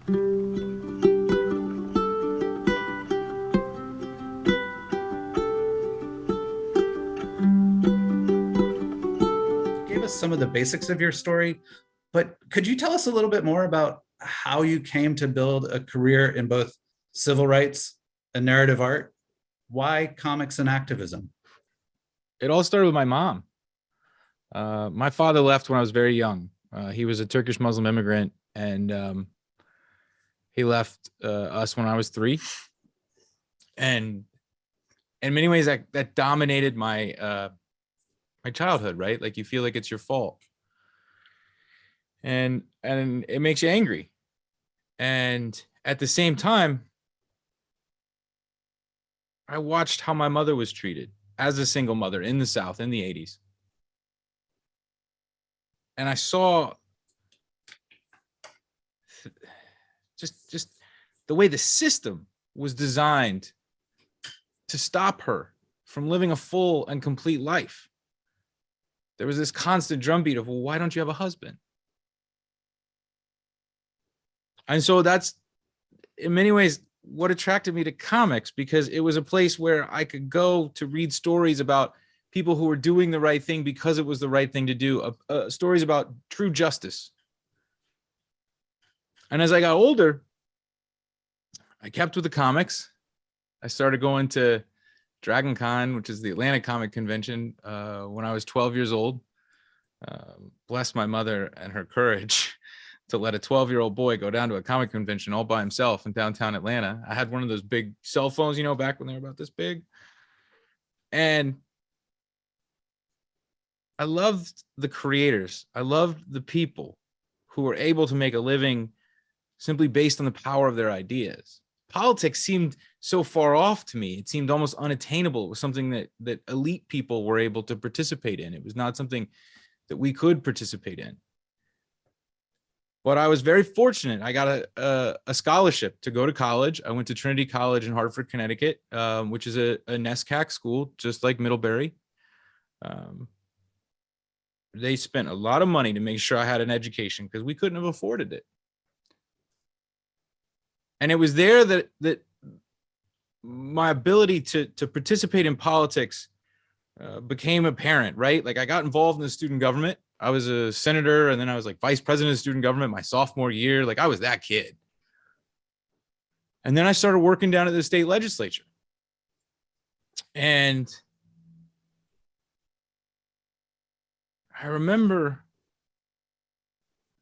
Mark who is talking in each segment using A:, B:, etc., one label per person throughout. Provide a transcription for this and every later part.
A: Gave us some of the basics of your story, but could you tell us a little bit more about how you came to build a career in both civil rights and narrative art? Why comics and activism?
B: It all started with my mom. My father left when I was very young. He was a Turkish Muslim immigrant, and he left us when I was 3. And in many ways, that dominated my my childhood, right? Like you feel like it's your fault, and it makes you angry. And at the same time, I watched how my mother was treated as a single mother in the South in the 80s. And I saw just the way the system was designed to stop her from living a full and complete life. There was this constant drumbeat of, well, why don't you have a husband? And so that's, in many ways, what attracted me to comics, because it was a place where I could go to read stories about people who were doing the right thing because it was the right thing to do, stories about true justice. And as I got older, I kept with the comics. I started going to Dragon Con, which is the Atlanta Comic Convention, when I was 12 years old. Bless my mother and her courage to let a 12-year-old boy go down to a comic convention all by himself in downtown Atlanta. I had one of those big cell phones, back when they were about this big. And I loved the creators. I loved the people who were able to make a living simply based on the power of their ideas. Politics seemed so far off to me. It seemed almost unattainable. It was something that elite people were able to participate in. It was not something that we could participate in. But I was very fortunate. I got a scholarship to go to college. I went to Trinity College in Hartford, Connecticut, which is a NESCAC school, just like Middlebury. They spent a lot of money to make sure I had an education because we couldn't have afforded it. And it was there that my ability to participate in politics became apparent, right? Like I got involved in the student government. I was a senator, and then I was like vice president of student government my sophomore year. Like I was that kid. And then I started working down at the state legislature. And I remember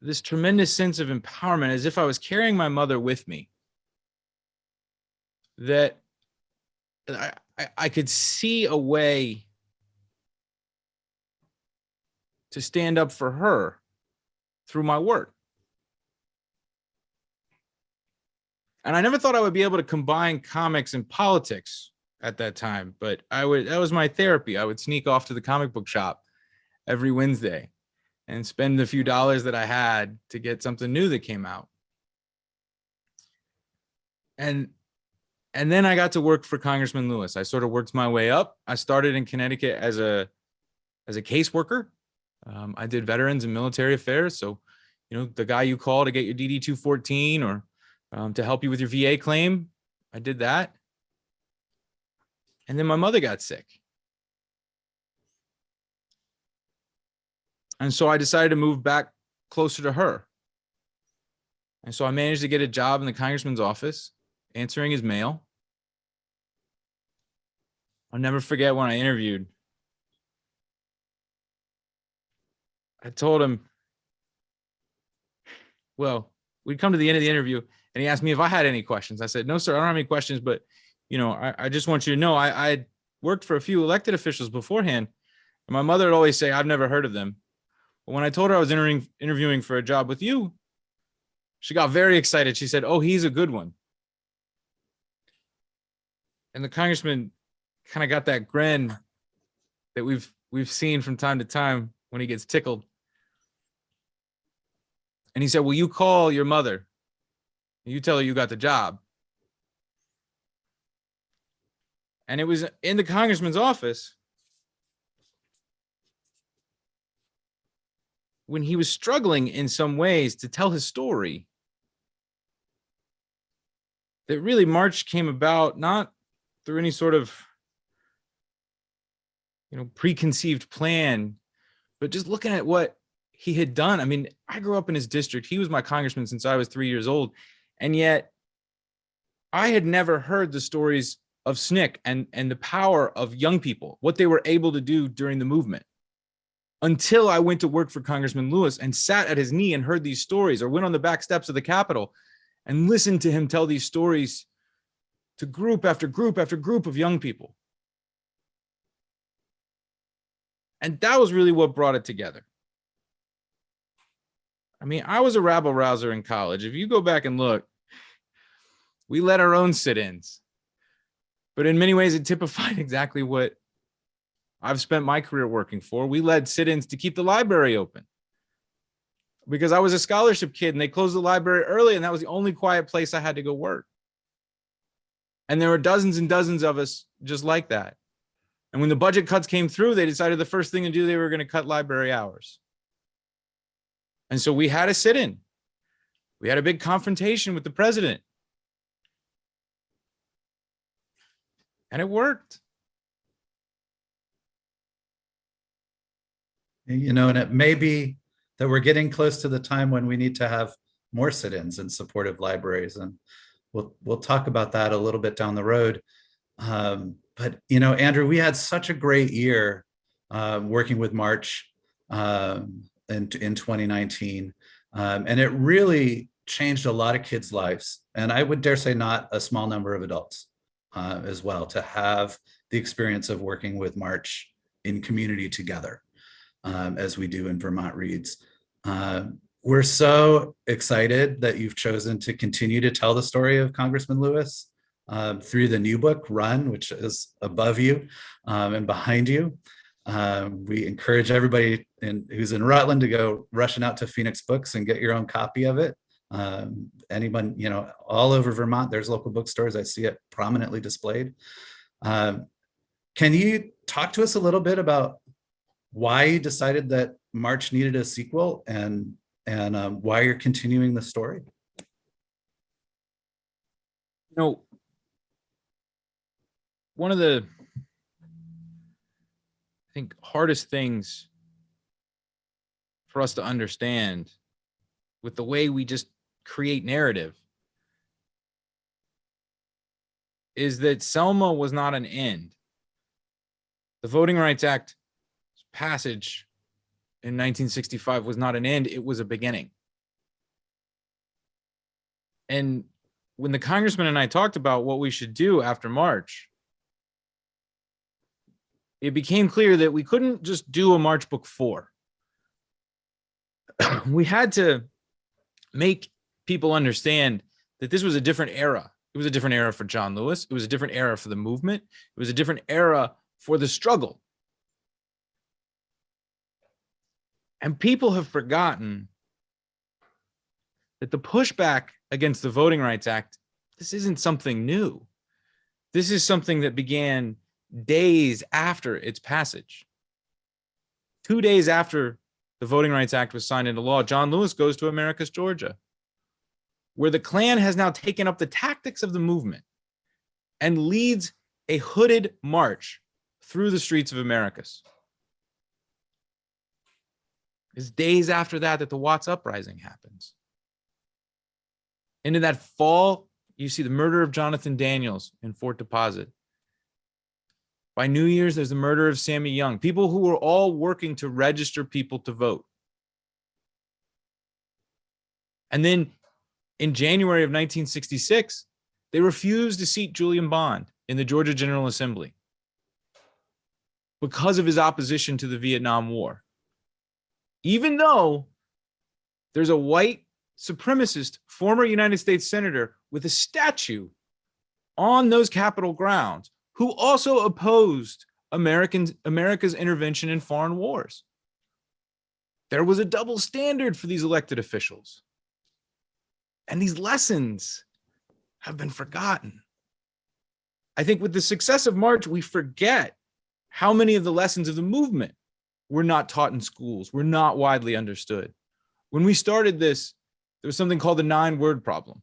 B: this tremendous sense of empowerment, as if I was carrying my mother with me, that I could see a way to stand up for her through my work. And I never thought I would be able to combine comics and politics at that time, but that was my therapy. I would sneak off to the comic book shop every Wednesday and spend the few dollars that I had to get something new that came out. And then I got to work for Congressman Lewis. I sort of worked my way up. I started in Connecticut as a caseworker. I did veterans and military affairs. So, the guy you call to get your DD 214 or to help you with your VA claim, I did that. And then my mother got sick. And so I decided to move back closer to her. And so I managed to get a job in the congressman's office, answering his mail. I'll never forget when I interviewed. I told him, well, we'd come to the end of the interview and he asked me if I had any questions. I said, no, sir, I don't have any questions, but I just want you to know I worked for a few elected officials beforehand. And my mother would always say, I've never heard of them. But when I told her I was interviewing for a job with you, she got very excited. She said, oh, he's a good one. And the congressman kind of got that grin that we've seen from time to time when he gets tickled. And he said, well, you call your mother. You tell her you got the job. And it was in the congressman's office when he was struggling in some ways to tell his story that really March came about not through any sort of, preconceived plan, but just looking at what he had done. I mean, I grew up in his district. He was my congressman since I was 3 years old. And yet I had never heard the stories of SNCC and the power of young people, what they were able to do during the movement, until I went to work for Congressman Lewis and sat at his knee and heard these stories, or went on the back steps of the Capitol and listened to him tell these stories to group after group after group of young people. And that was really what brought it together. I mean, I was a rabble rouser in college. If you go back and look, we led our own sit-ins. But in many ways, it typified exactly what I've spent my career working for. We led sit-ins to keep the library open, because I was a scholarship kid and they closed the library early, and that was the only quiet place I had to go work. And there were dozens and dozens of us just like that. And when the budget cuts came through, they decided the first thing to do, they were going to cut library hours. And so we had a sit-in. We had a big confrontation with the president. And it worked.
A: And it may be that we're getting close to the time when we need to have more sit-ins in support of libraries. And we'll talk about that a little bit down the road. But Andrew, we had such a great year working with March in 2019. And it really changed a lot of kids' lives. And I would dare say not a small number of adults as well, to have the experience of working with March in community together, as we do in Vermont Reads. We're so excited that you've chosen to continue to tell the story of Congressman Lewis through the new book, Run, which is above you and behind you. We encourage everybody who's in Rutland to go rushing out to Phoenix Books and get your own copy of it. Anyone, all over Vermont, there's local bookstores. I see it prominently displayed. Can you talk to us a little bit about why you decided that March needed a sequel, and why you're continuing the story?
B: One of the, I think, hardest things for us to understand with the way we just create narrative is that Selma was not an end. The Voting Rights Act passage in 1965 was not an end, it was a beginning. And when the congressman and I talked about what we should do after March, it became clear that we couldn't just do a March Book 4. We had to make people understand that this was a different era. It was a different era for John Lewis. It was a different era for the movement. It was a different era for the struggle. And people have forgotten that the pushback against the Voting Rights Act, this isn't something new. This is something that began days after its passage. 2 days after the Voting Rights Act was signed into law, John Lewis goes to Americus, Georgia, where the Klan has now taken up the tactics of the movement and leads a hooded march through the streets of Americus. It's days after that that the Watts Uprising happens. And in that fall, you see the murder of Jonathan Daniels in Fort Deposit. By New Year's, there's the murder of Sammy Young, people who were all working to register people to vote. And then in January of 1966, they refused to seat Julian Bond in the Georgia General Assembly because of his opposition to the Vietnam War. Even though there's a white supremacist former United States senator with a statue on those Capitol grounds who also opposed America's intervention in foreign wars. There was a double standard for these elected officials. And these lessons have been forgotten. I think with the success of March, we forget how many of the lessons of the movement were not taught in schools, were not widely understood. When we started this, there was something called the 9-word problem.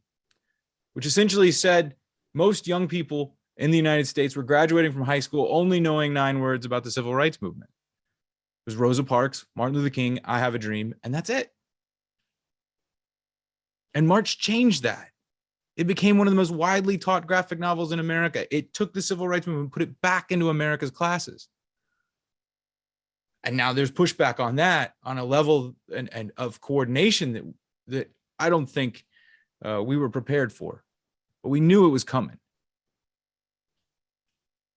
B: which essentially said most young people in the United States were graduating from high school only knowing 9 words about the civil rights movement. It was Rosa Parks, Martin Luther King, I Have a Dream, and that's it. And March changed that. It became one of the most widely taught graphic novels in America. It took the civil rights movement and put it back into America's classes. And now there's pushback on that on a level and of coordination that I don't think we were prepared for, but we knew it was coming.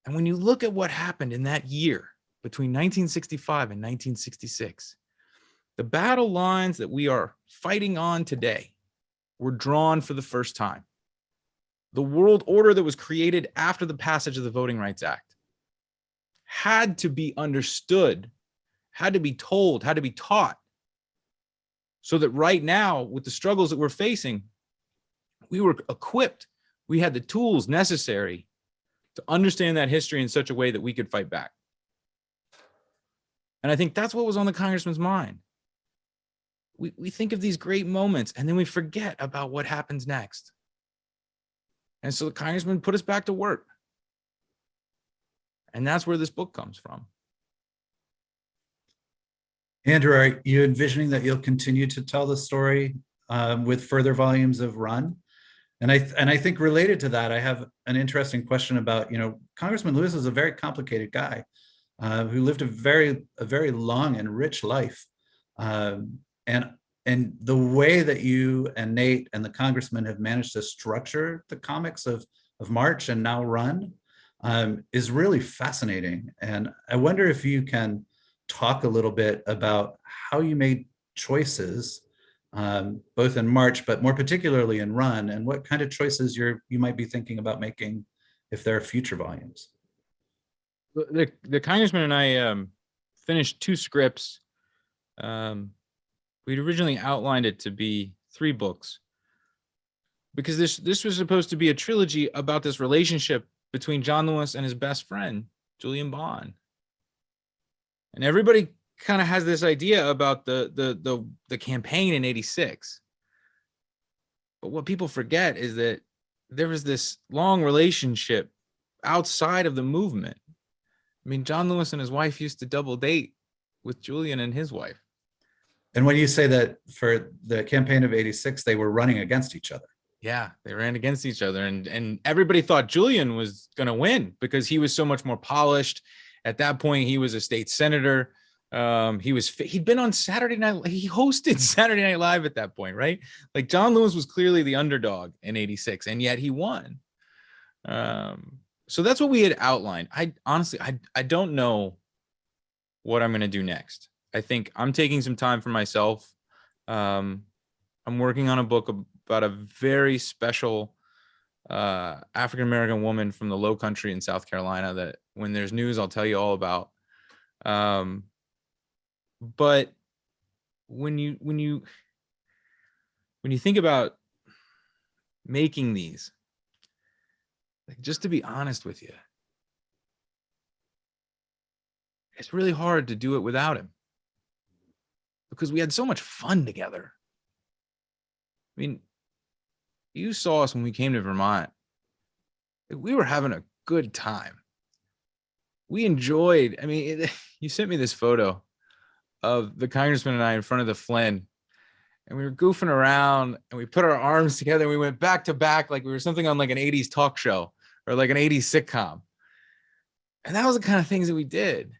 B: And when you look at what happened in that year between 1965 and 1966, the battle lines that we are fighting on today were drawn for the first time. The world order that was created after the passage of the Voting Rights Act had to be understood, had to be told, had to be taught, so that right now, with the struggles that we're facing, we were equipped. We had the tools necessary to understand that history in such a way that we could fight back. And I think that's what was on the congressman's mind. We think of these great moments and then we forget about what happens next. And so the congressman put us back to work. And that's where this book comes from.
A: Andrew, are you envisioning that you'll continue to tell the story with further volumes of Run? And I think related to that, I have an interesting question about, Congressman Lewis is a very complicated guy who lived a very long and rich life. And the way that you and Nate and the congressman have managed to structure the comics of March and now Run is really fascinating. And I wonder if you can talk a little bit about how you made choices, both in March, but more particularly in Run, and what kind of choices you might be thinking about making if there are future volumes.
B: The congressman and I finished 2 scripts. We'd originally outlined it to be 3 books because this was supposed to be a trilogy about this relationship between John Lewis and his best friend, Julian Bond. And everybody kind of has this idea about the campaign in '86. But what people forget is that there was this long relationship outside of the movement. I mean, John Lewis and his wife used to double date with Julian and his wife.
A: And when you say that for the campaign of '86, they were running against each other.
B: Yeah, they ran against each other. And everybody thought Julian was going to win because he was so much more polished. At that point, he was a state senator. He'd been on Saturday Night. He hosted Saturday Night Live at that point, right? Like John Lewis was clearly the underdog in '86, and yet he won. So that's what we had outlined. I honestly don't know what I'm going to do next. I think I'm taking some time for myself. I'm working on a book about a very special African-American woman from the Low Country in South Carolina that when there's news, I'll tell you all about. But when you think about making these, like, just to be honest with you, it's really hard to do it without him because we had so much fun together. I mean, you saw us when we came to Vermont. We were having a good time. We enjoyed, you sent me this photo of the congressman and I in front of the Flynn, and we were goofing around and we put our arms together and we went back to back like we were something on like an 80s talk show or like an 80s sitcom. And that was the kind of things that we did.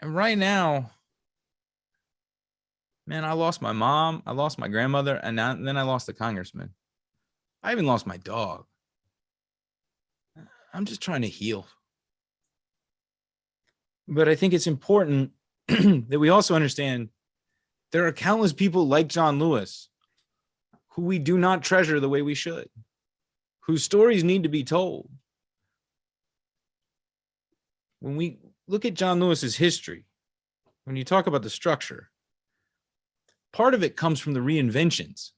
B: And right now, man, I lost my mom, I lost my grandmother, and then I lost the congressman. I even lost my dog. I'm just trying to heal. But I think it's important that we also understand there are countless people like John Lewis who we do not treasure the way we should, whose stories need to be told. When we look at John Lewis's history, when you talk about the structure, part of it comes from the reinventions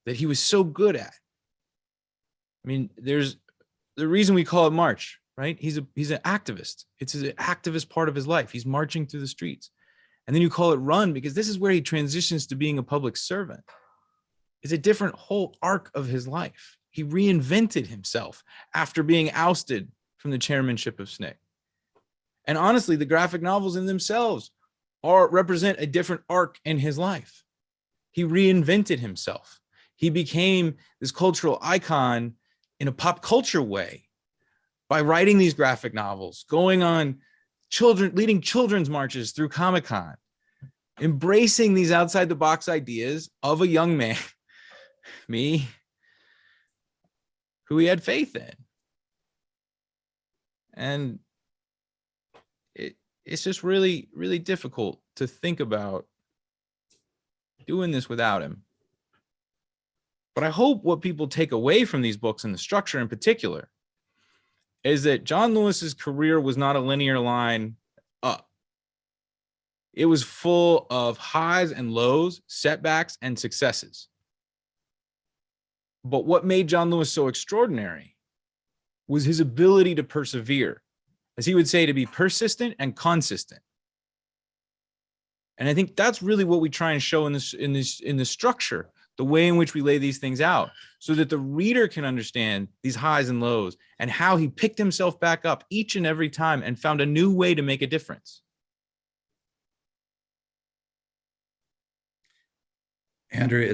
B: that he was so good at. I mean, there's the reason we call it March, right? He's an activist. It's an activist part of his life. He's marching through the streets. And then you call it Run because this is where he transitions to being a public servant. is a different whole arc of his life. He reinvented himself after being ousted from the chairmanship of SNCC. And honestly, the graphic novels in themselves represent a different arc in his life. He reinvented himself. He became this cultural icon in a pop culture way by writing these graphic novels, going on leading children's marches through Comic-Con, embracing these outside the box ideas of a young man, me, who he had faith in. And it's just really, really difficult to think about doing this without him. But I hope what people take away from these books, and the structure in particular, is that John Lewis's career was not a linear line up. It was full of highs and lows, setbacks and successes. But what made John Lewis so extraordinary was his ability to persevere, as he would say, to be persistent and consistent. And I think that's really what we try and show in this structure, the way in which we lay these things out, so that the reader can understand these highs and lows and how he picked himself back up each and every time and found a new way to make a difference.
A: Andrew,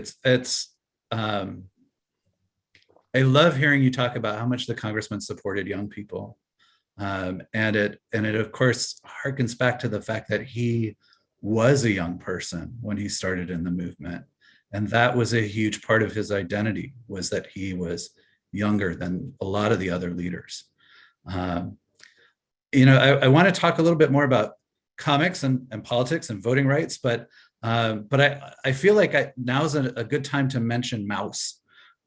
A: I love hearing you talk about how much the congressman supported young people. And it of course harkens back to the fact that he was a young person when he started in the movement. And that was a huge part of his identity, was that he was younger than a lot of the other leaders. I want to talk a little bit more about comics and politics and voting rights, but I feel like now's a good time to mention Mouse.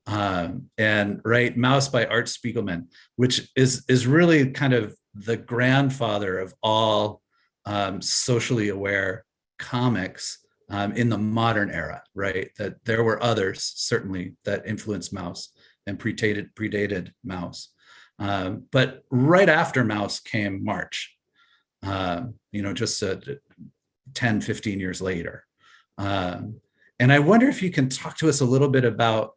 A: Mouse by Art Spiegelman, which is really kind of the grandfather of all socially aware comics in the modern era, right? That there were others certainly that influenced Mouse and predated Mouse. But right after Mouse came March, just 10, 15 years later. And I wonder if you can talk to us a little bit about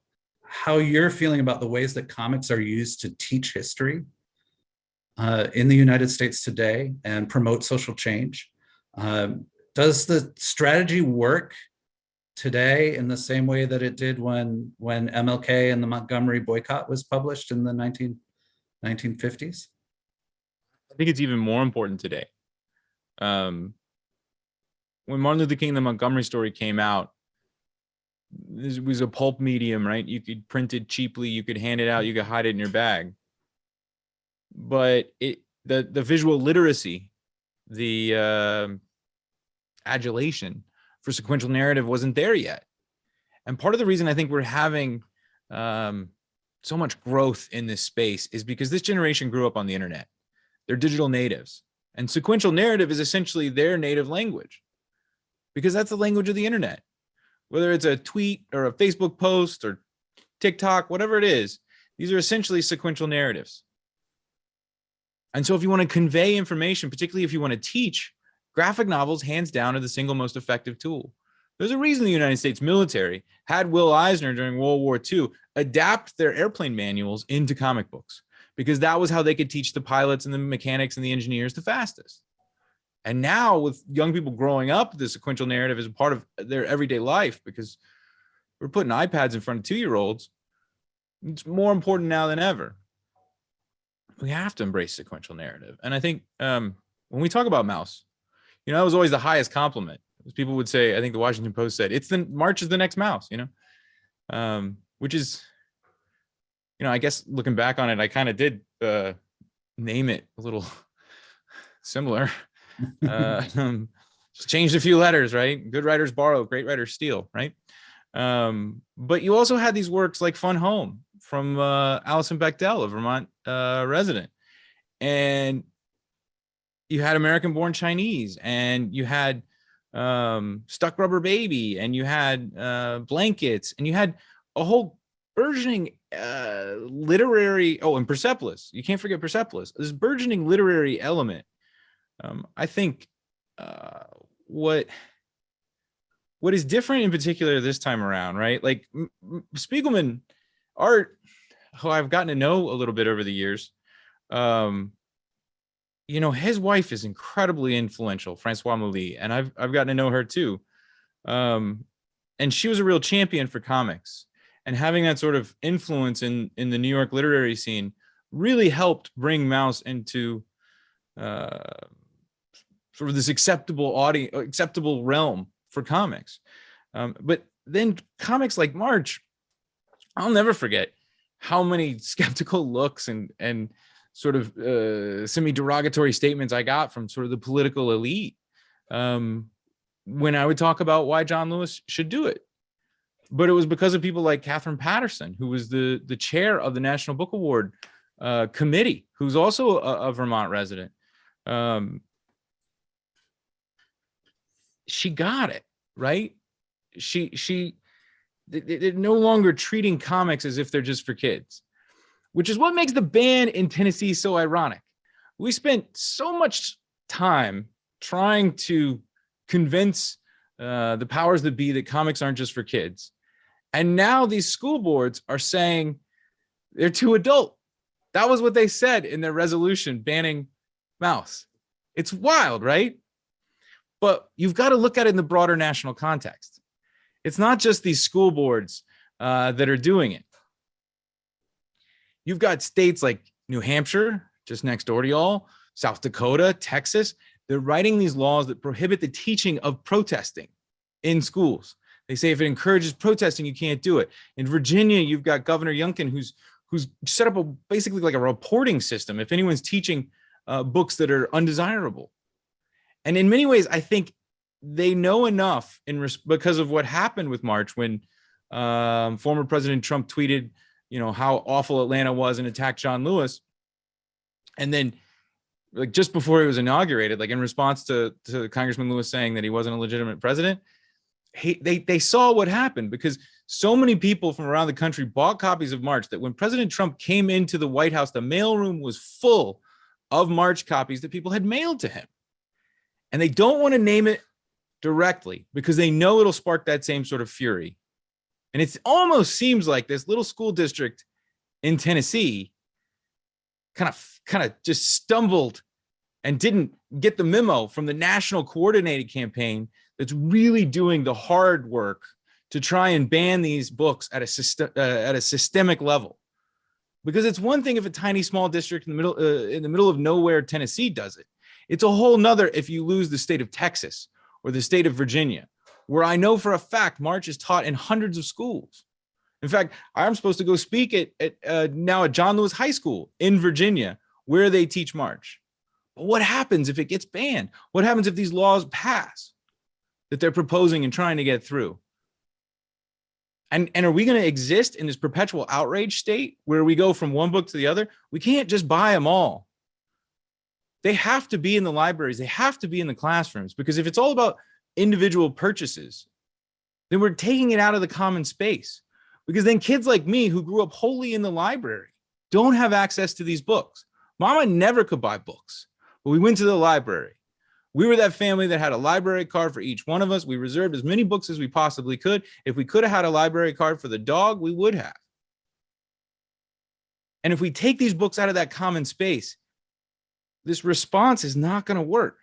A: how you're feeling about the ways that comics are used to teach history in the United States today and promote social change. Does the strategy work today in the same way that it did when MLK and the Montgomery boycott was published in the 1950s?
B: I think it's even more important today. When Martin Luther King and the Montgomery story came out, this was a pulp medium, right? You could print it cheaply, you could hand it out, you could hide it in your bag. But the visual literacy, the adulation for sequential narrative wasn't there yet. And part of the reason I think we're having so much growth in this space is because this generation grew up on the internet. They're digital natives. And sequential narrative is essentially their native language, because that's the language of the internet. Whether it's a tweet or a Facebook post or TikTok, whatever it is, these are essentially sequential narratives. And so if you want to convey information, particularly if you want to teach, graphic novels, hands down, are the single most effective tool. There's a reason the United States military had Will Eisner during World War II adapt their airplane manuals into comic books, because that was how they could teach the pilots and the mechanics and the engineers the fastest. And now with young people growing up, the sequential narrative is a part of their everyday life, because we're putting iPads in front of 2-year-olds. It's more important now than ever. We have to embrace sequential narrative. And I think when we talk about Mouse, that was always the highest compliment. As people would say, I think the Washington Post said, March is the next Mouse, which is, I guess looking back on it, I kind of did name it a little similar. Just changed a few letters, right? Good writers borrow, great writers steal, right? But you also had these works like Fun Home from Alison Bechdel, a Vermont resident. And you had American Born Chinese, and you had Stuck Rubber Baby, and you had Blankets, and you had a whole burgeoning literary, and Persepolis. You can't forget Persepolis. This burgeoning literary element. I think what what is different in particular this time around, right? Like Spiegelman, art, who I've gotten to know a little bit over the years, his wife is incredibly influential, Francois Mouly, and I've gotten to know her too. And she was a real champion for comics, and having that sort of influence in the New York literary scene really helped bring Maus into sort of this acceptable realm for comics. But then comics like March, I'll never forget how many skeptical looks and sort of semi-derogatory statements I got from sort of the political elite when I would talk about why John Lewis should do it. But it was because of people like Catherine Patterson, who was the chair of the National Book Award committee, who's also a Vermont resident. She got it, right? They're no longer treating comics as if they're just for kids, which is what makes the ban in Tennessee so ironic. We spent so much time trying to convince the powers that be that comics aren't just for kids. And now these school boards are saying they're too adult. That was what they said in their resolution banning Maus. It's wild, right? But you've got to look at it in the broader national context. It's not just these school boards that are doing it. You've got states like New Hampshire, just next door to y'all, South Dakota, Texas. They're writing these laws that prohibit the teaching of protesting in schools. They say if it encourages protesting, you can't do it. In Virginia, you've got Governor Youngkin, who's set up basically like a reporting system if anyone's teaching books that are undesirable. And in many ways, I think they know enough because of what happened with March when former President Trump tweeted, how awful Atlanta was and attacked John Lewis. And then like just before he was inaugurated, like in response to Congressman Lewis saying that he wasn't a legitimate president, they saw what happened because so many people from around the country bought copies of March that when President Trump came into the White House, the mailroom was full of March copies that people had mailed to him. And they don't want to name it directly because they know it'll spark that same sort of fury. And it almost seems like this little school district in Tennessee kind of just stumbled and didn't get the memo from the national coordinated campaign that's really doing the hard work to try and ban these books at a systemic level. Because it's one thing if a tiny small district in the middle of nowhere Tennessee does it. It's a whole nother if you lose the state of Texas or the state of Virginia, where I know for a fact March is taught in hundreds of schools. In fact, I'm supposed to go speak now at John Lewis High School in Virginia, where they teach March. But what happens if it gets banned? What happens if these laws pass that they're proposing and trying to get through? And are we going to exist in this perpetual outrage state where we go from one book to the other? We can't just buy them all. They have to be in the libraries. They have to be in the classrooms, because if it's all about individual purchases, then we're taking it out of the common space, because then kids like me who grew up wholly in the library don't have access to these books. Mama never could buy books, but we went to the library. We were that family that had a library card for each one of us. We reserved as many books as we possibly could. If we could have had a library card for the dog, we would have. And if we take these books out of that common space, this response is not going to work.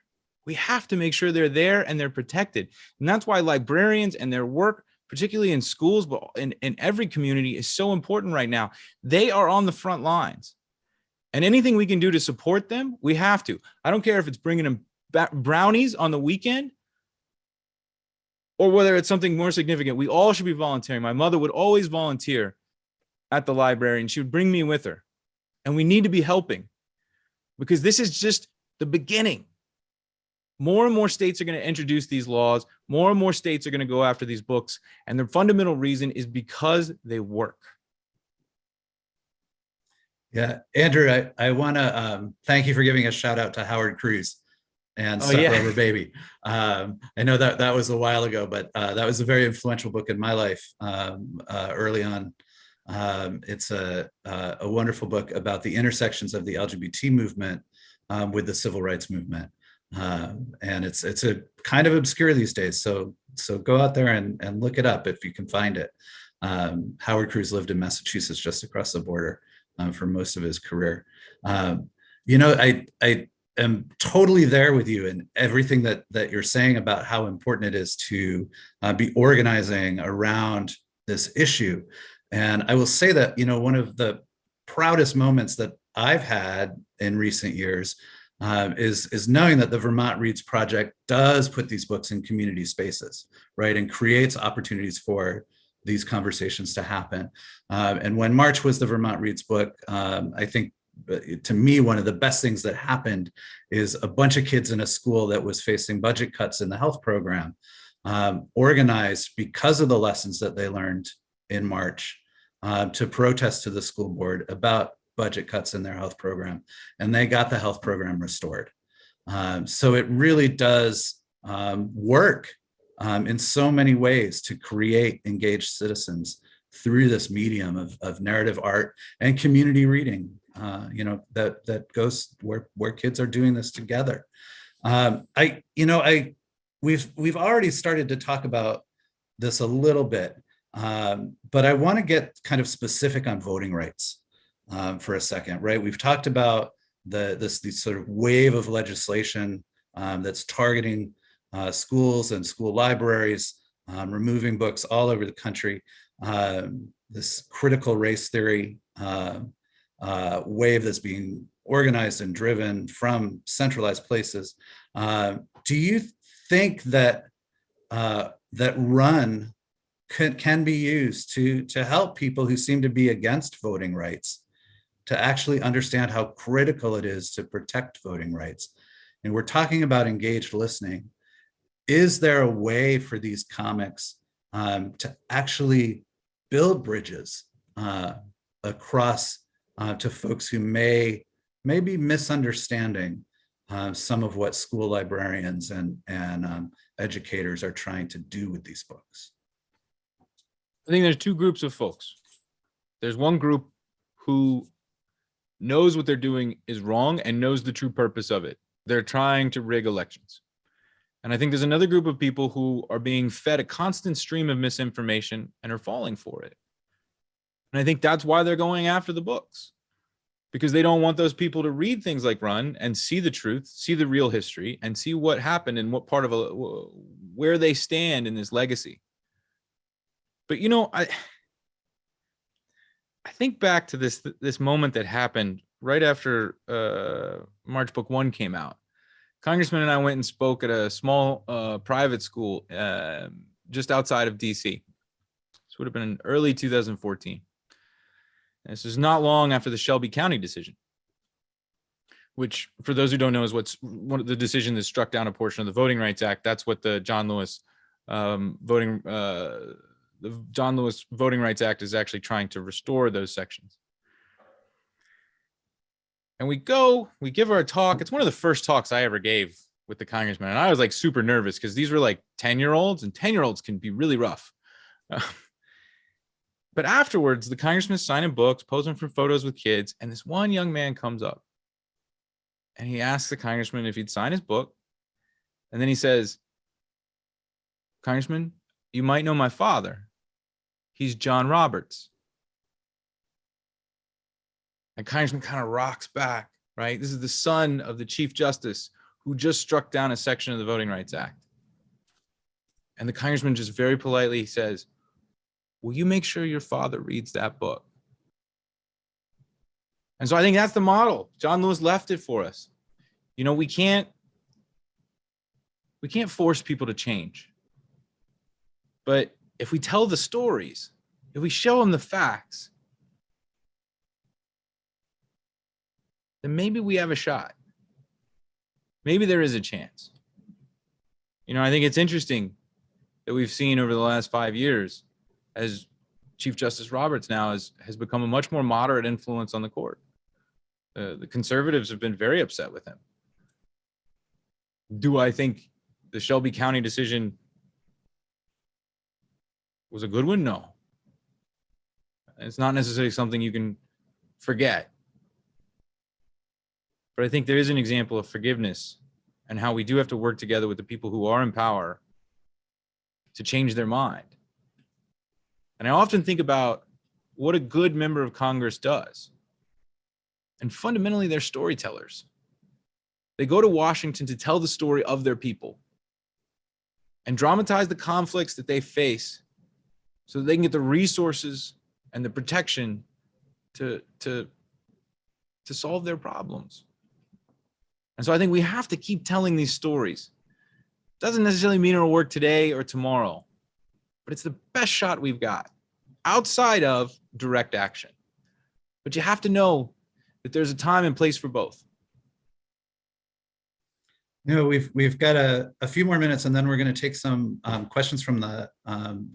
B: We have to make sure they're there and they're protected. And that's why librarians and their work, particularly in schools, but in every community, is so important right now. They are on the front lines. And anything we can do to support them, we have to. I don't care if it's bringing them brownies on the weekend or whether it's something more significant. We all should be volunteering. My mother would always volunteer at the library, and she would bring me with her. And we need to be helping, because this is just the beginning. More and more states are going to introduce these laws. More and more states are going to go after these books. And the fundamental reason is because they work.
C: Yeah, Andrew, I want to thank you for giving a shout out to Howard Cruz and Stuck Rubber Baby. I know that was a while ago, but that was a very influential book in my life early on. It's a wonderful book about the intersections of the LGBT movement with the civil rights movement. And it's a kind of obscure these days. So So go out there and look it up if you can find it. Howard Cruse lived in Massachusetts, just across the border, for most of his career. I am totally there with you in everything that you're saying about how important it is to be organizing around this issue. And I will say that, one of the proudest moments that I've had in recent years is knowing that the Vermont Reads Project does put these books in community spaces, right, and creates opportunities for these conversations to happen. And when March was the Vermont Reads book, I think, to me, one of the best things that happened is a bunch of kids in a school that was facing budget cuts in the health program organized because of the lessons that they learned in March to protest to the school board about budget cuts in their health program, and they got the health program restored. So it really does work in so many ways to create engaged citizens through this medium of narrative art and community reading. That goes where kids are doing this together. We've already started to talk about this a little bit, but I want to get kind of specific on voting rights for a second, right? We've talked about this sort of wave of legislation that's targeting schools and school libraries, removing books all over the country. This critical race theory wave that's being organized and driven from centralized places. Do you think that that RUN can be used to help people who seem to be against voting rights to actually understand how critical it is to protect voting rights? And we're talking about engaged listening. Is there a way for these comics to actually build bridges across to folks who may be misunderstanding some of what school librarians and educators are trying to do with these books?
B: I think there's two groups of folks. There's one group who knows what they're doing is wrong and knows the true purpose of it. They're trying to rig elections. And I think there's another group of people who are being fed a constant stream of misinformation and are falling for it. And I think that's why they're going after the books, because they don't want those people to read things like RUN and see the truth, see the real history, and see what happened and what part of where they stand in this legacy. But I think back to this moment that happened right after March Book 1 came out. Congressman and I went and spoke at a small private school just outside of DC. This would have been in early 2014. And this is not long after the Shelby County decision, which, for those who don't know, is what's one of the decision that struck down a portion of the Voting Rights Act. That's what the John Lewis Voting Rights Act is actually trying to restore, those sections. And we give our talk. It's one of the first talks I ever gave with the congressman. And I was like super nervous because these were like 10-year-olds, and 10-year-olds can be really rough. But afterwards, the congressman's signing books, posing for photos with kids. And this one young man comes up and he asks the congressman if he'd sign his book. And then he says, "Congressman, you might know my father. He's John Roberts." And Congressman kind of rocks back, right? This is the son of the Chief Justice who just struck down a section of the Voting Rights Act. And the congressman just very politely says, "Will you make sure your father reads that book?" And so I think that's the model. John Lewis left it for us. We can't force people to change. But if we tell the stories, if we show them the facts, then maybe we have a shot. Maybe there is a chance. I think it's interesting that we've seen over the last 5 years as Chief Justice Roberts now has become a much more moderate influence on the court. The conservatives have been very upset with him. Do I think the Shelby County decision was a good one? No. It's not necessarily something you can forget. But I think there is an example of forgiveness and how we do have to work together with the people who are in power to change their mind. And I often think about what a good member of Congress does. And fundamentally, they're storytellers. They go to Washington to tell the story of their people and dramatize the conflicts that they face so that they can get the resources and the protection to solve their problems. And so I think we have to keep telling these stories. Doesn't necessarily mean it'll work today or tomorrow, but it's the best shot we've got outside of direct action. But you have to know that there's a time and place for both.
C: You know, we've got a few more minutes, and then we're going to take some questions from the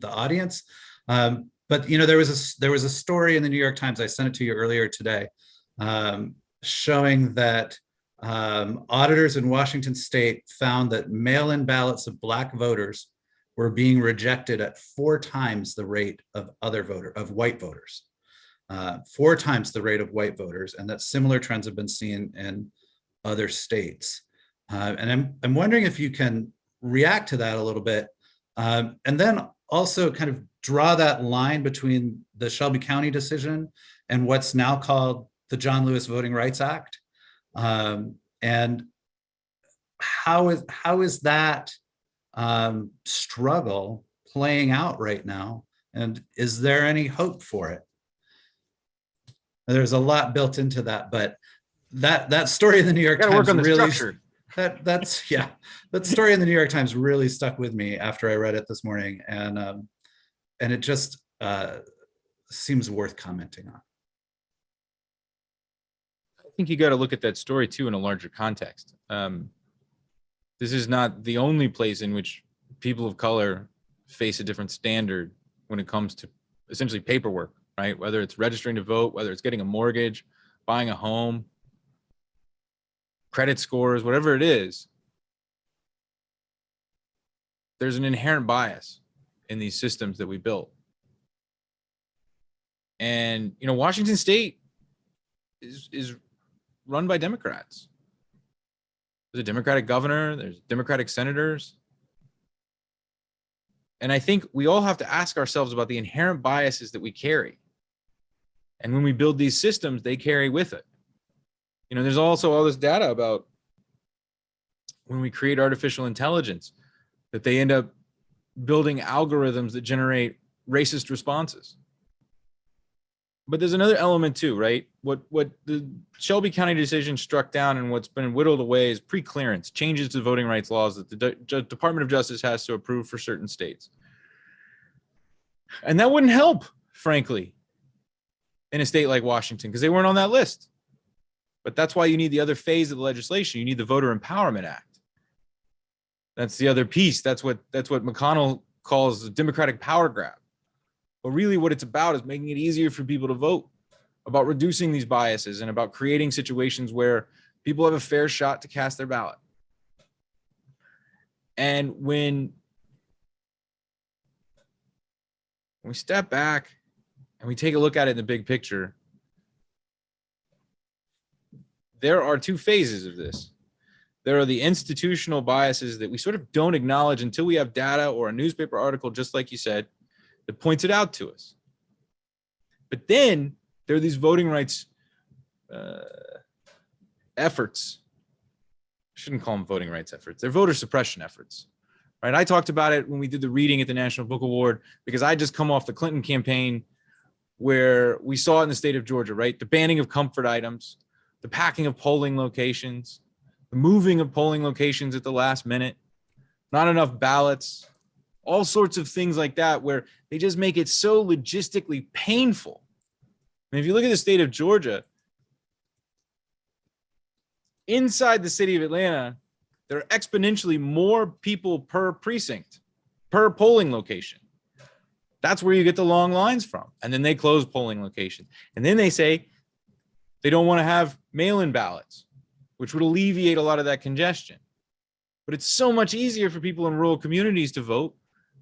C: audience. But you know, there was a story in the New York Times. I sent it to you earlier today, showing that auditors in Washington State found that mail-in ballots of Black voters were being rejected at 4 times the rate of white voters, 4 times the rate of white voters, and that similar trends have been seen in other states. And I'm wondering if you can react to that a little bit, and then also kind of draw that line between the Shelby County decision and what's now called the John Lewis Voting Rights Act. And how is that struggle playing out right now? And is there any hope for it? There's a lot built into that, but that story in the New York Times really that story in the New York Times really stuck with me after I read it this morning, and it just seems worth commenting on.
B: I think you got to look at that story too in a larger context. This is not the only place in which people of color face a different standard when it comes to essentially paperwork, right? Whether it's registering to vote, whether it's getting a mortgage, buying a home, credit scores, whatever it is, there's an inherent bias in these systems that we built. And, you know, Washington State is run by Democrats. There's a Democratic governor, there's Democratic senators. And I think we all have to ask ourselves about the inherent biases that we carry. And when we build these systems, they carry with it. You know, there's also all this data about when we create artificial intelligence, that they end up building algorithms that generate racist responses. But there's another element too, right? What the Shelby County decision struck down and what's been whittled away is pre-clearance, changes to voting rights laws that the Department of Justice has to approve for certain states. And that wouldn't help, frankly, in a state like Washington, because they weren't on that list. But that's why you need the other phase of the legislation. You need the Voter Empowerment Act. That's the other piece. That's what McConnell calls the Democratic power grab. But really what it's about is making it easier for people to vote, about reducing these biases, and about creating situations where people have a fair shot to cast their ballot. And when we step back and we take a look at it in the big picture, there are 2 phases of this. There are the institutional biases that we sort of don't acknowledge until we have data or a newspaper article, just like you said, that points it out to us. But then there are these voting rights efforts. I shouldn't call them voting rights efforts. They're voter suppression efforts, right? I talked about it when we did the reading at the National Book Award, because I just come off the Clinton campaign where we saw it in the state of Georgia, right? The banning of comfort items, the packing of polling locations, the moving of polling locations at the last minute, not enough ballots, all sorts of things like that, where they just make it so logistically painful. I mean, if you look at the state of Georgia, inside the city of Atlanta, there are exponentially more people per precinct, per polling location. That's where you get the long lines from. And then they close polling locations. And then they say they don't want to have mail-in ballots, which would alleviate a lot of that congestion. But it's so much easier for people in rural communities to vote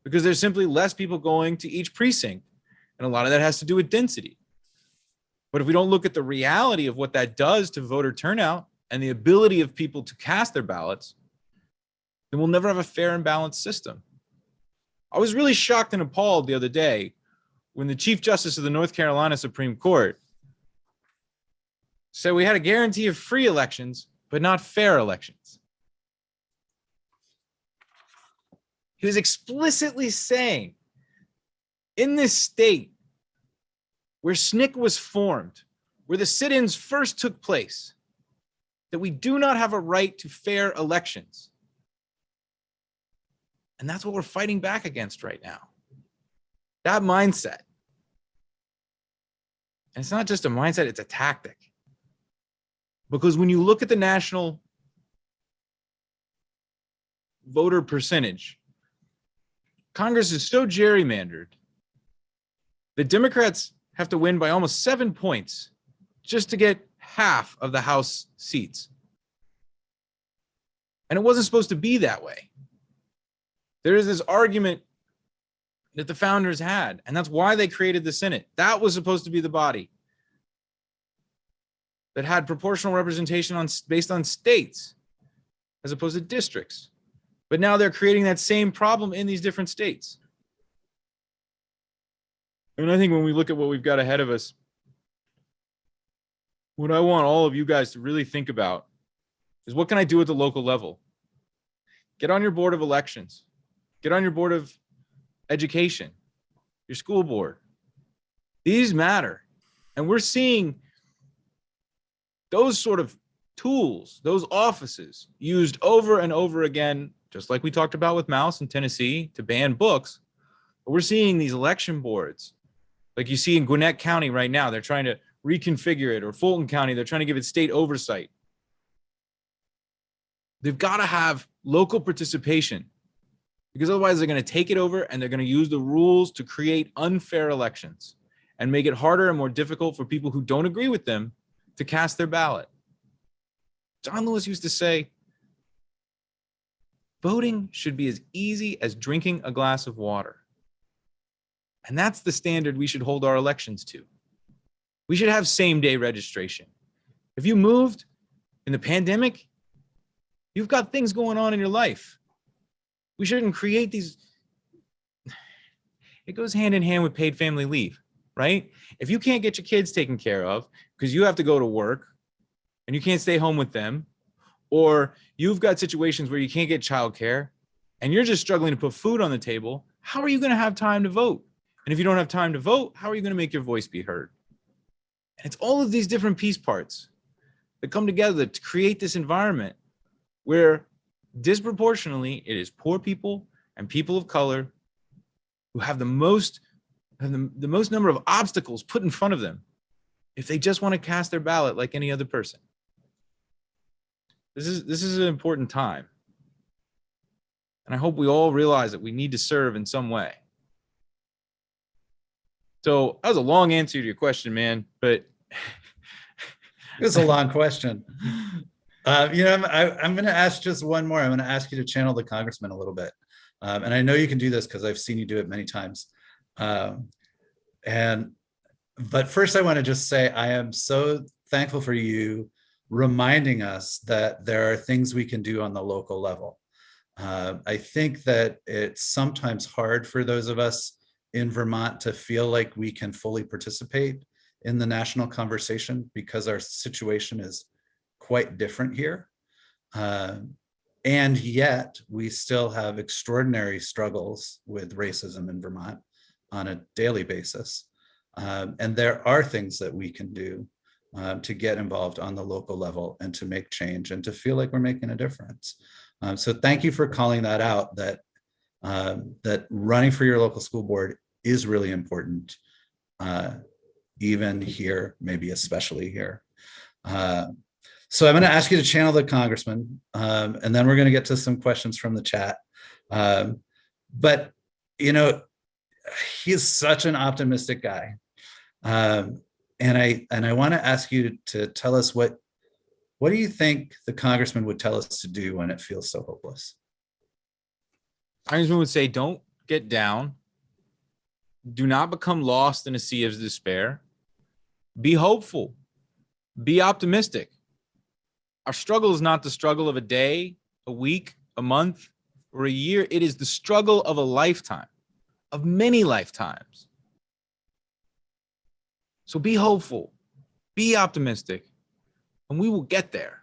B: because there's simply less people going to each precinct. And a lot of that has to do with density. But if we don't look at the reality of what that does to voter turnout and the ability of people to cast their ballots, then we'll never have a fair and balanced system. I was really shocked and appalled the other day when the Chief Justice of the North Carolina Supreme Court said we had a guarantee of free elections, but not fair elections. He was explicitly saying, in this state where SNCC was formed, where the sit-ins first took place, that we do not have a right to fair elections. And that's what we're fighting back against right now. That mindset. And it's not just a mindset, it's a tactic. Because when you look at the national voter percentage, Congress is so gerrymandered that Democrats have to win by almost 7 points just to get half of the House seats. And it wasn't supposed to be that way. There is this argument that the founders had, and that's why they created the Senate. That was supposed to be the body that had proportional representation based on states as opposed to districts. But now they're creating that same problem in these different states. And I think when we look at what we've got ahead of us, what I want all of you guys to really think about is, what can I do at the local level? Get on your board of elections. Get on your board of education, your school board. These matter. And we're seeing those sort of tools, those offices used over and over again, just like we talked about with Mouse in Tennessee to ban books. But we're seeing these election boards, like you see in Gwinnett County right now. They're trying to reconfigure it, or Fulton County, they're trying to give it state oversight. They've got to have local participation, because otherwise they're going to take it over and they're going to use the rules to create unfair elections and make it harder and more difficult for people who don't agree with them to cast their ballot. John Lewis used to say, voting should be as easy as drinking a glass of water. And that's the standard we should hold our elections to. We should have same-day registration. If you moved in the pandemic, you've got things going on in your life. We shouldn't create these. It goes hand in hand with paid family leave, right? If you can't get your kids taken care of because you have to go to work and you can't stay home with them, or you've got situations where you can't get childcare and you're just struggling to put food on the table, how are you going to have time to vote? And if you don't have time to vote, how are you going to make your voice be heard? And it's all of these different piece parts that come together to create this environment where disproportionately it is poor people and people of color who have the most number of obstacles put in front of them if they just want to cast their ballot like any other person. This is an important time. And I hope we all realize that we need to serve in some way. So that was a long answer to your question, man, but
C: it was a long question. I'm going to ask just one more. I'm going to ask you to channel the congressman a little bit. And I know you can do this because I've seen you do it many times. But first I want to just say, I am so thankful for you reminding us that there are things we can do on the local level. I think that it's sometimes hard for those of us in Vermont to feel like we can fully participate in the national conversation because our situation is quite different here. And yet we still have extraordinary struggles with racism in Vermont on a daily basis. And there are things that we can do to get involved on the local level and to make change and to feel like we're making a difference. So thank you for calling that out, that running for your local school board is really important, even here, maybe especially here. So I'm going to ask you to channel the congressman, and then we're going to get to some questions from the chat. But, he's such an optimistic guy. And I want to ask you to tell us what do you think the congressman would tell us to do when it feels so hopeless?
B: Congressman would say, don't get down. Do not become lost in a sea of despair. Be hopeful. Be optimistic. Our struggle is not the struggle of a day, a week, a month, or a year. It is the struggle of a lifetime. of many lifetimes. So be hopeful, be optimistic, and we will get there.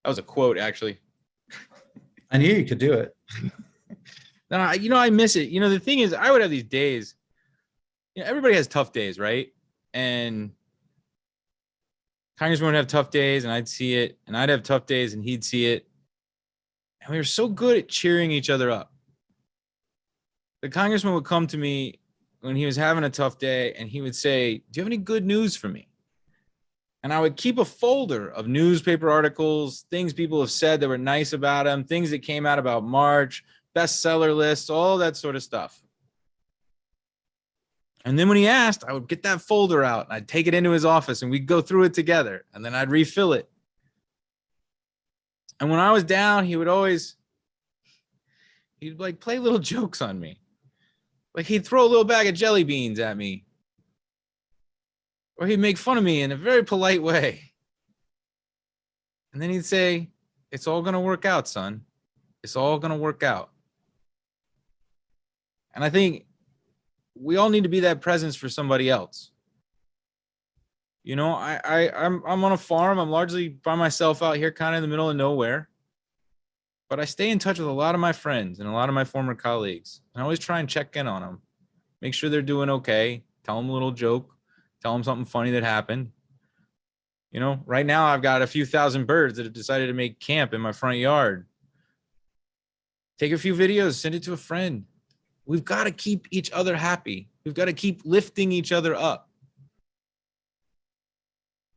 B: That was a quote, actually.
C: I knew you could do it.
B: No, I miss it. The thing is, I would have these days. Everybody has tough days, right? And Congressman would have tough days, and I'd see it, and I'd have tough days, and he'd see it. And we were so good at cheering each other up. The congressman would come to me when he was having a tough day, and he would say, "Do you have any good news for me?" And I would keep a folder of newspaper articles, things people have said that were nice about him, things that came out about March, bestseller lists, all that sort of stuff. And then when he asked, I would get that folder out and I'd take it into his office and we'd go through it together, and then I'd refill it. And when I was down, he'd like play little jokes on me. Like he'd throw a little bag of jelly beans at me, or he'd make fun of me in a very polite way. And then he'd say, "It's all going to work out, son. It's all going to work out." And I think we all need to be that presence for somebody else. I'm on a farm. I'm largely by myself out here, kind of in the middle of nowhere. But I stay in touch with a lot of my friends and a lot of my former colleagues. And I always try and check in on them, make sure they're doing okay, tell them a little joke, tell them something funny that happened. Right now I've got a few thousand birds that have decided to make camp in my front yard. Take a few videos, send it to a friend. We've got to keep each other happy. We've got to keep lifting each other up.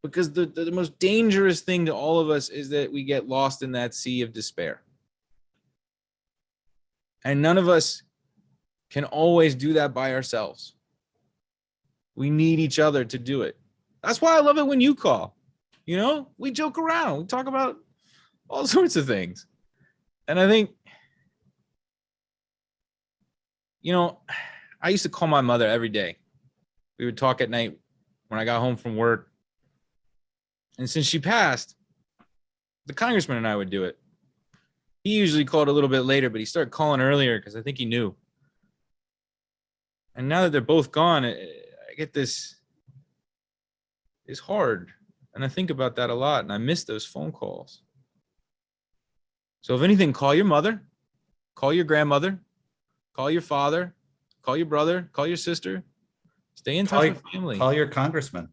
B: Because the most dangerous thing to all of us is that we get lost in that sea of despair. And none of us can always do that by ourselves. We need each other to do it. That's why I love it when you call. We joke around. We talk about all sorts of things. And I think, I used to call my mother every day. We would talk at night when I got home from work. And since she passed, the congressman and I would do it. He usually called a little bit later, but he started calling earlier because I think he knew. And now that they're both gone, I get this. It's hard. And I think about that a lot, and I miss those phone calls. So if anything, call your mother, call your grandmother, call your father, call your brother, call your sister. Stay in touch with family.
C: Call your congressman.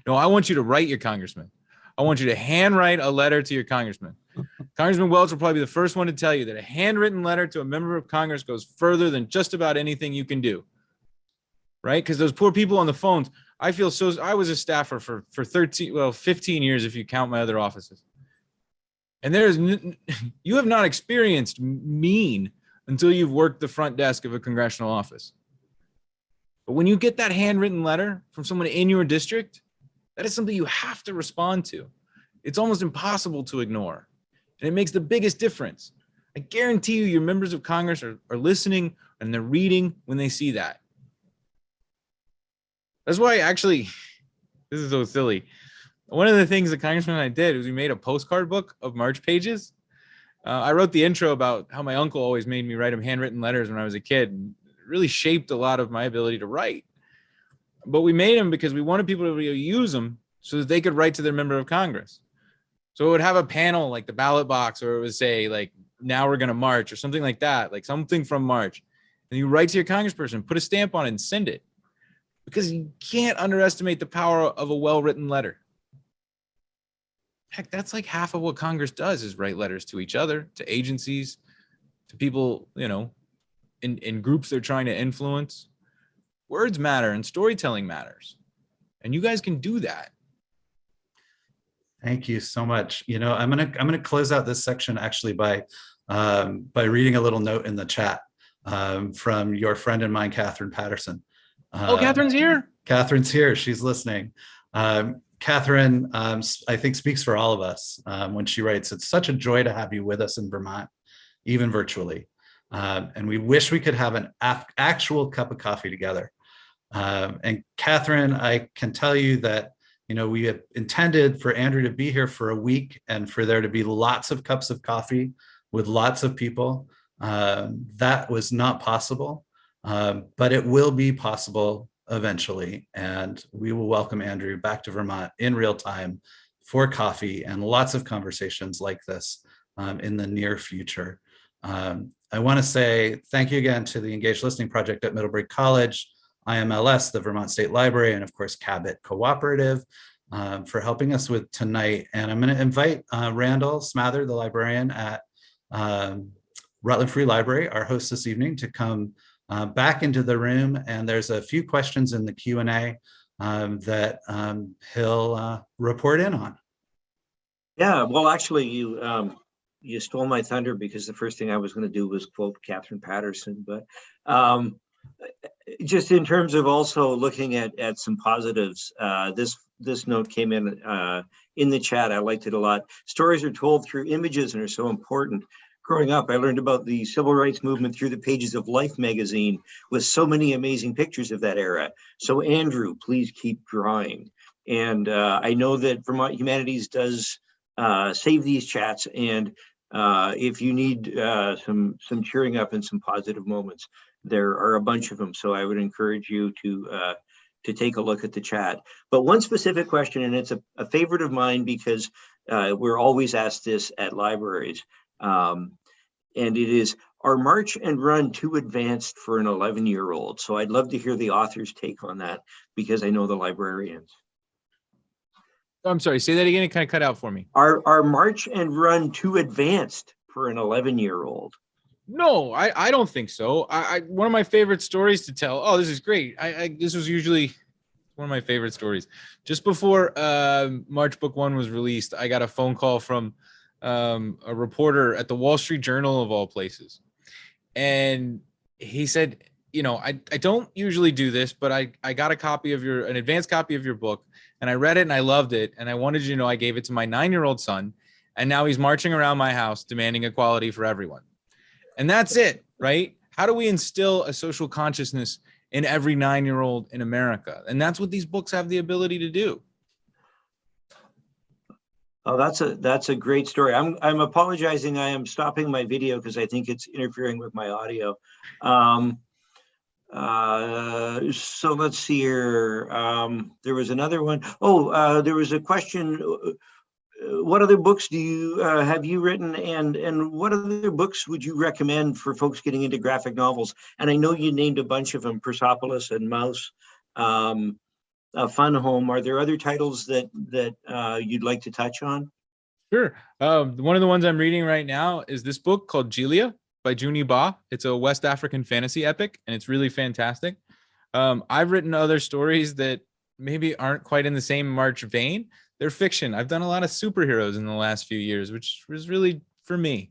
B: No, I want you to write your congressman. I want you to handwrite a letter to your congressman. Congressman Welch will probably be the first one to tell you that a handwritten letter to a member of Congress goes further than just about anything you can do. Right? Because those poor people on the phones, I was a staffer for 15 years if you count my other offices. And you have not experienced mean until you've worked the front desk of a congressional office. But when you get that handwritten letter from someone in your district, that is something you have to respond to. It's almost impossible to ignore. And it makes the biggest difference. I guarantee you your members of Congress are listening and they're reading when they see that. That's why actually, this is so silly. One of the things the congressman and I did was we made a postcard book of March pages. I wrote the intro about how my uncle always made me write him handwritten letters when I was a kid. And it really shaped a lot of my ability to write. But we made them because we wanted people to use them so that they could write to their member of Congress. So it would have a panel like the ballot box, or it would say like, "Now we're going to march," or something like that, like something from March. And you write to your congressperson, put a stamp on it and send it. Because you can't underestimate the power of a well-written letter. Heck, that's like half of what Congress does is write letters to each other, to agencies, to people, in groups they're trying to influence. Words matter and storytelling matters. And you guys can do that.
C: Thank you so much. I'm gonna close out this section actually by reading a little note in the chat from your friend and mine, Catherine Patterson.
B: Catherine's here.
C: Catherine's here. She's listening. Catherine, I think, speaks for all of us when she writes, "It's such a joy to have you with us in Vermont, even virtually. And we wish we could have an actual cup of coffee together." And Catherine, I can tell you that, we had intended for Andrew to be here for a week and for there to be lots of cups of coffee with lots of people. That was not possible, but it will be possible eventually. And we will welcome Andrew back to Vermont in real time for coffee and lots of conversations like this in the near future. I want to say thank you again to the Engaged Listening Project at Middlebury College, IMLS, the Vermont State Library, and of course, Cabot Cooperative for helping us with tonight. And I'm going to invite Randall Smather, the librarian at Rutland Free Library, our host this evening, to come back into the room. And there's a few questions in the Q&A that he'll report in on.
D: Yeah, well, actually, you stole my thunder, because the first thing I was going to do was quote Catherine Patterson. But just in terms of also looking at some positives, this note came in the chat. I liked it a lot. Stories are told through images and are so important. Growing up, I learned about the civil rights movement through the pages of Life magazine, with so many amazing pictures of that era. So Andrew, please keep drawing. And I know that Vermont Humanities does save these chats, and if you need some cheering up and some positive moments, there are a bunch of them. So I would encourage you to take a look at the chat. But one specific question, and it's a favorite of mine, because we're always asked this at libraries, and it is, are March and Run too advanced for an 11-year-old? So I'd love to hear the author's take on that, because I know the librarians.
B: I'm sorry, say that again. It kind of cut out for me.
D: Are March and Run too advanced for an 11-year-old?
B: No, I don't think so. One of my favorite stories to tell. Oh, this is great. This was usually one of my favorite stories. Just before March Book 1 was released, I got a phone call from a reporter at the Wall Street Journal, of all places. And he said, you know, I don't usually do this, but I got an advanced copy of your book, and I read it and I loved it. And I wanted you to know I gave it to my 9-year-old son, and now he's marching around my house demanding equality for everyone. And that's it, right? How do we instill a social consciousness in every 9-year-old in America? And that's what these books have the ability to do.
D: Oh, that's a great story. I'm apologizing. I am stopping my video because I think it's interfering with my audio. So let's see here. There was another one. Oh, there was a question. What other books do you have you written, and what other books would you recommend for folks getting into graphic novels? And I know you named a bunch of them: Persepolis and Mouse, Fun Home. Are there other titles that you'd like to touch on?
B: Sure. One of the ones I'm reading right now is this book called Gilia by Juni Ba. It's a West African fantasy epic, and it's really fantastic. I've written other stories that maybe aren't quite in the same March vein. They're fiction. I've done a lot of superheroes in the last few years, which was really for me.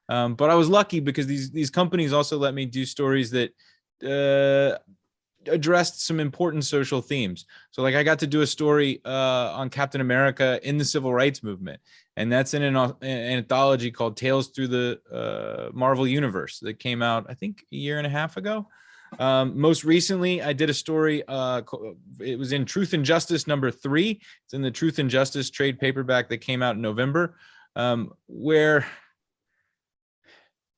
B: But I was lucky because these companies also let me do stories that addressed some important social themes. So like I got to do a story on Captain America in the civil rights movement. And that's in an anthology called Tales Through the Marvel Universe that came out, I think, a year and a half ago. Most recently, I did a story. It was in Truth and Justice #3. It's in the Truth and Justice trade paperback that came out in November, where,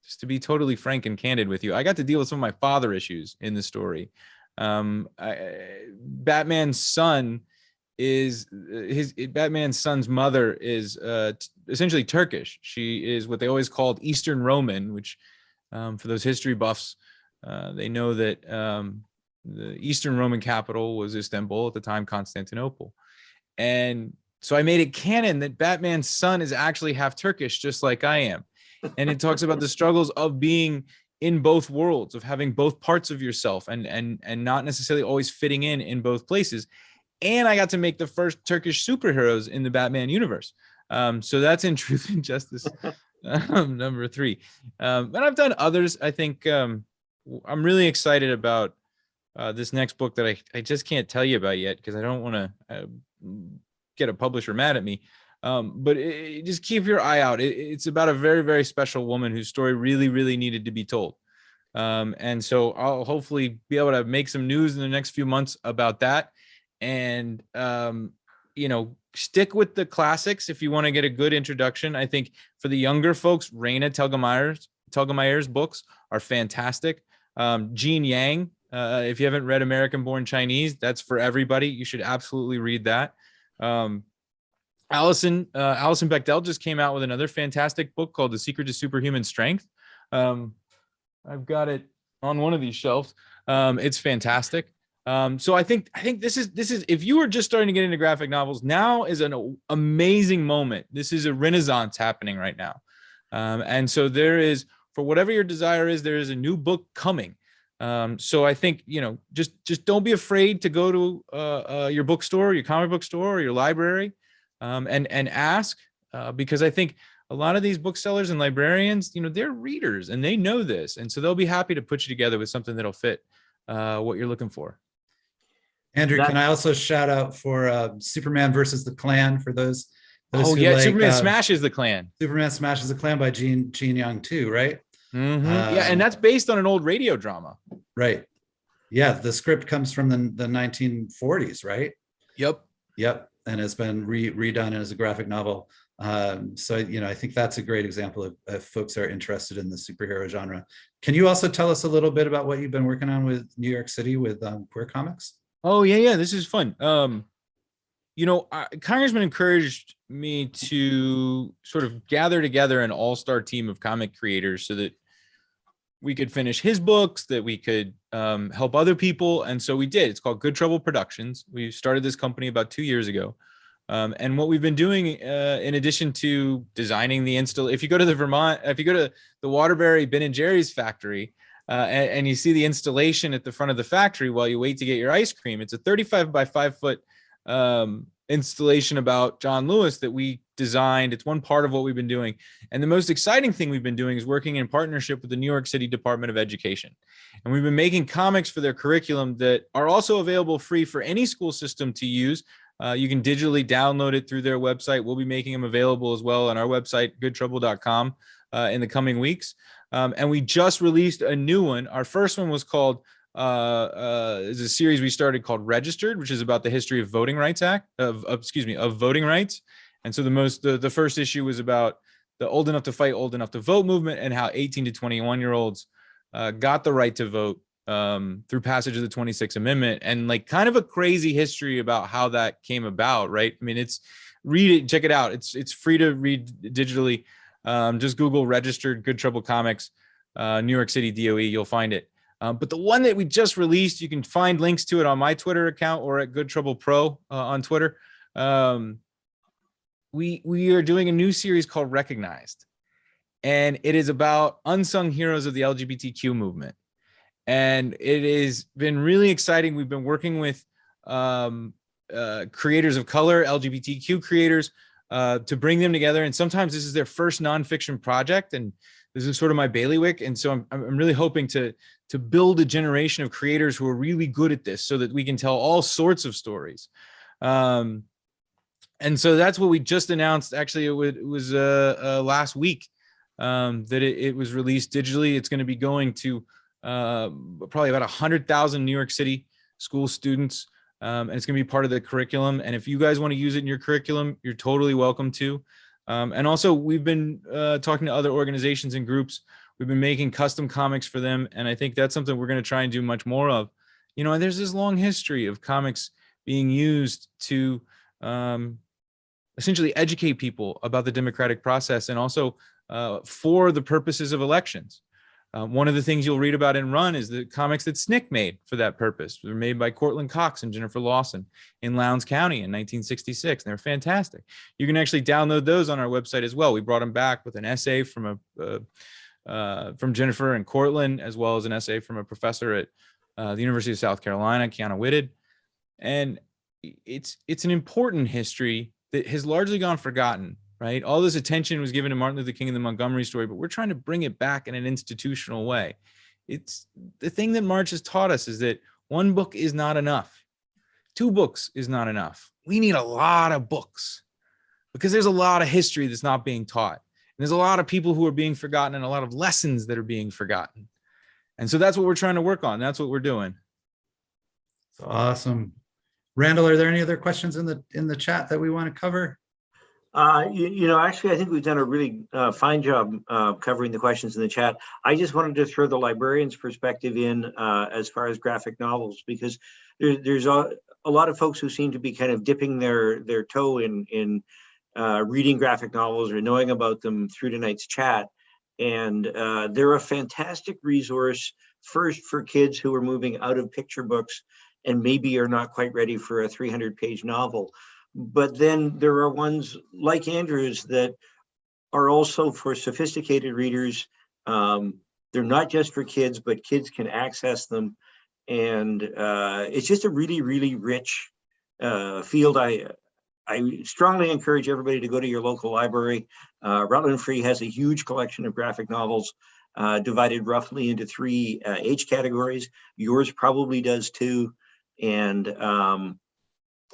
B: just to be totally frank and candid with you, I got to deal with some of my father issues in the story. Batman's son Batman's son's mother is essentially Turkish. She is what they always called Eastern Roman, which for those history buffs, they know that the Eastern Roman capital was Istanbul, at the time Constantinople. And so I made it canon that Batman's son is actually half Turkish, just like I am. And it talks about the struggles of being in both worlds, of having both parts of yourself and not necessarily always fitting in both places. And I got to make the first Turkish superheroes in the Batman universe. So that's in Truth and Justice #3. And I've done others. I think I'm really excited about this next book that I just can't tell you about yet because I don't want to get a publisher mad at me. But just keep your eye out. It's about a very, very special woman whose story really, really needed to be told. And so I'll hopefully be able to make some news in the next few months about that. And, stick with the classics if you want to get a good introduction. I think for the younger folks, Raina Telgemeier's books are fantastic. Gene Yang, if you haven't read American Born Chinese, that's for everybody. You should absolutely read that. Alison Bechdel just came out with another fantastic book called The Secret to Superhuman Strength. I've got it on one of these shelves. It's fantastic. So I think this is if you were just starting to get into graphic novels, now is an amazing moment. This is a renaissance happening right now. And so there is, for whatever your desire is, there is a new book coming. So I think, just don't be afraid to go to your bookstore, your comic book store, or your library, and ask, because I think a lot of these booksellers and librarians, they're readers and they know this. And so they'll be happy to put you together with something that'll fit what you're looking for.
C: Andrew, can I also shout out for Superman versus the Klan for those who like,
B: Superman Smashes the Klan.
C: Superman Smashes the Klan by Gene Young too, right?
B: Mm-hmm. Yeah, and that's based on an old radio drama.
C: Right. Yeah, the script comes from the 1940s, right? Yep. And it's been redone as a graphic novel. So, I think that's a great example of if folks are interested in the superhero genre. Can you also tell us a little bit about what you've been working on with New York City with queer comics?
B: Oh, yeah. This is fun. Congressman encouraged me to sort of gather together an all-star team of comic creators so that we could finish his books, that we could help other people. And so we did. It's called Good Trouble Productions. We started this company about 2 years ago. And what we've been doing, in addition to designing the if you go to the Waterbury Ben and Jerry's factory, and you see the installation at the front of the factory while you wait to get your ice cream, it's a 35 by 5 foot installation about John Lewis that we designed. It's one part of what we've been doing. And the most exciting thing we've been doing is working in partnership with the New York City Department of Education. And we've been making comics for their curriculum that are also available free for any school system to use. You can digitally download it through their website. We'll be making them available as well on our website, goodtrouble.com, in the coming weeks. And we just released a new one. Our first one was called is a series we started called Registered, which is about the history of voting rights of voting rights. And so the first issue was about the old enough to fight, old enough to vote movement, and how 18 to 21-year-olds got the right to vote through passage of the 26th Amendment, and like kind of a crazy history about how that came about, right? I mean, read it, check it out. It's free to read digitally. Just Google Registered Good Trouble Comics, New York City DOE, you'll find it. But the one that we just released, you can find links to it on my Twitter account or at Good Trouble Pro on Twitter. We are doing a new series called Recognized, and it is about unsung heroes of the LGBTQ movement. And it has been really exciting. We've been working with creators of color, LGBTQ creators, to bring them together. And sometimes this is their first nonfiction project, and this is sort of my bailiwick. And so I'm really hoping to build a generation of creators who are really good at this, so that we can tell all sorts of stories. And so that's what we just announced. Actually, it was last week that it was released digitally. It's going to be going to probably about 100,000 New York City school students. And it's going to be part of the curriculum. And if you guys want to use it in your curriculum, you're totally welcome to. And also, we've been talking to other organizations and groups. We've been making custom comics for them. And I think that's something we're going to try and do much more of. And there's this long history of comics being used to essentially educate people about the democratic process, and also for the purposes of elections. One of the things you'll read about in Run is the comics that SNCC made for that purpose. They were made by Cortland Cox and Jennifer Lawson in Lowndes County in 1966. And they're fantastic. You can actually download those on our website as well. We brought them back with an essay from Jennifer and Cortland, as well as an essay from a professor at the University of South Carolina, Kiana Whitted. And it's an important history that has largely gone forgotten. Right? All this attention was given to Martin Luther King and the Montgomery story, but we're trying to bring it back in an institutional way. It's the thing that March has taught us, is that one book is not enough. 2 books is not enough. We need a lot of books, because there's a lot of history that's not being taught. And there's a lot of people who are being forgotten, and a lot of lessons that are being forgotten. And so that's what we're trying to work on. That's what we're doing.
C: Awesome. Randall, are there any other questions in the chat that we want to cover?
D: Actually, I think we've done a really fine job covering the questions in the chat. I just wanted to throw the librarian's perspective in as far as graphic novels, because there's a lot of folks who seem to be kind of dipping their toe in reading graphic novels or knowing about them through tonight's chat. And they're a fantastic resource, first for kids who are moving out of picture books and maybe are not quite ready for a 300-page novel. But then there are ones like Andrew's that are also for sophisticated readers. They're not just for kids, but kids can access them. And it's just a really, really rich field. I strongly encourage everybody to go to your local library. Rutland Free has a huge collection of graphic novels divided roughly into 3 age categories. Yours probably does too. And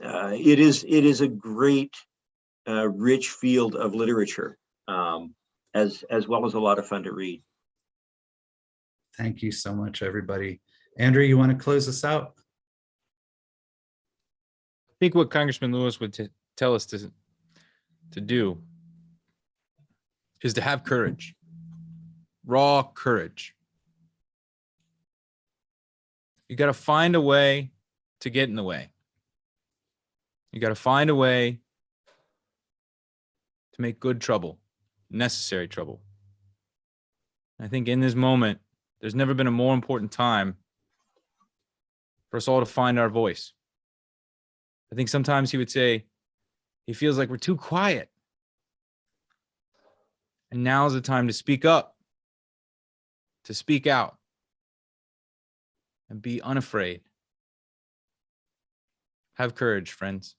D: it is a great, rich field of literature, as well as a lot of fun to read.
A: Thank you so much, everybody. Andrew, you want to close us out?
B: I think what Congressman Lewis would tell us to do is to have courage, raw courage. You got to find a way to get in the way. You got to find a way to make good trouble, necessary trouble. I think in this moment, there's never been a more important time for us all to find our voice. I think sometimes he would say, he feels like we're too quiet. And now's the time to speak up, to speak out, and be unafraid. Have courage, friends.